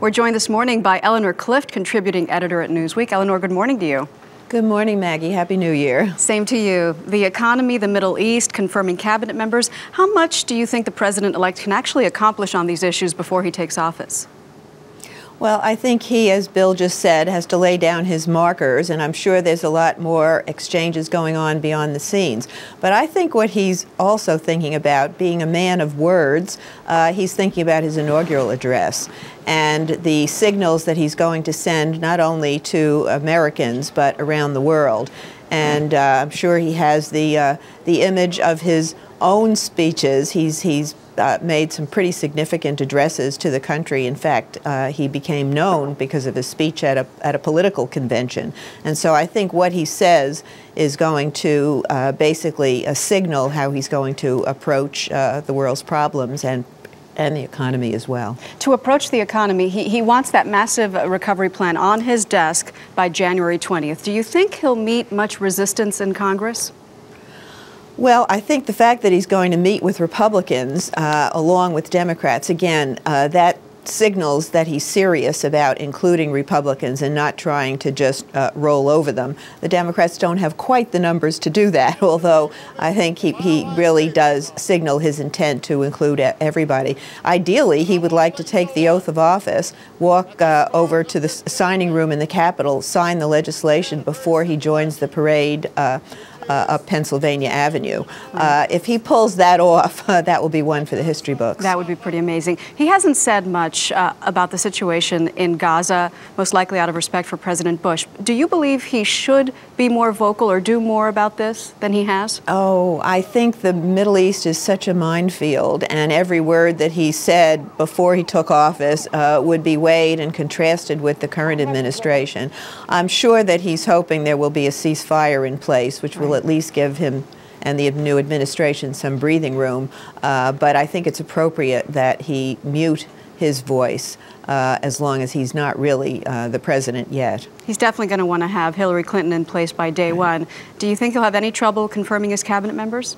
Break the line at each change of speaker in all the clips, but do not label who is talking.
We're joined this morning by Eleanor Clift, contributing editor at Newsweek. Eleanor, good morning to you.
Good morning, Maggie. Happy New Year.
Same to you. The economy, the Middle East, confirming cabinet members. How much do you think the president-elect can actually accomplish on these issues before he takes office?
Well, I think he, as Bill just said, has to lay down his markers, and I'm sure there's a lot more exchanges going on beyond the scenes. But I think what he's also thinking about, being a man of words, he's thinking about his inaugural address and the signals that he's going to send not only to Americans but around the world. And I'm sure he has the image of his own speeches. He's made some pretty significant addresses to the country. In fact, he became known because of his speech at a political convention. And so I think what he says is going to basically signal how he's going to approach the world's problems and the economy as well.
To approach the economy, he wants that massive recovery plan on his desk by January 20th. Do you think he'll meet much resistance in Congress?
Well, I think the fact that he's going to meet with Republicans along with Democrats, again, that signals that he's serious about including Republicans and not trying to just roll over them. The Democrats don't have quite the numbers to do that, although I think he really does signal his intent to include everybody. Ideally, he would like to take the oath of office, walk over to the signing room in the Capitol, sign the legislation before he joins the parade up Pennsylvania Avenue. If he pulls that off, that will be one for the history books.
That would be pretty amazing. He hasn't said much about the situation in Gaza, most likely out of respect for President Bush. Do you believe he should be more vocal or do more about this than he has?
Oh, I think the Middle East is such a minefield, and every word that he said before he took office would be weighed and contrasted with the current administration. I'm sure that he's hoping there will be a ceasefire in place, which will at least give him and the new administration some breathing room. But I think it's appropriate that he mute his voice as long as he's not really the president yet.
He's definitely going to want to have Hillary Clinton in place by day one. Do you think he'll have any trouble confirming his cabinet members?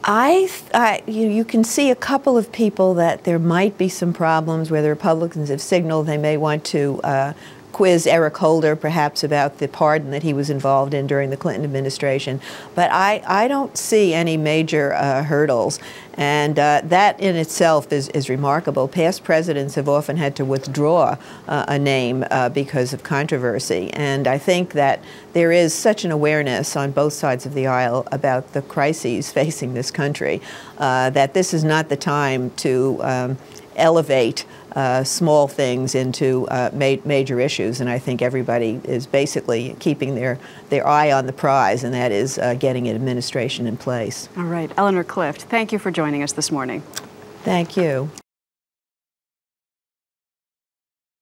You can see a couple of people that there might be some problems where the Republicans have signaled they may want to quiz Eric Holder, perhaps, about the pardon that he was involved in during the Clinton administration. But I don't see any major hurdles. And that in itself is remarkable. Past presidents have often had to withdraw a name because of controversy. And I think that there is such an awareness on both sides of the aisle about the crises facing this country that this is not the time to elevate small things into major issues, and I think everybody is basically keeping their eye on the prize, and that is getting an administration in place.
All right. Eleanor Clift, thank you for joining us this morning.
Thank you.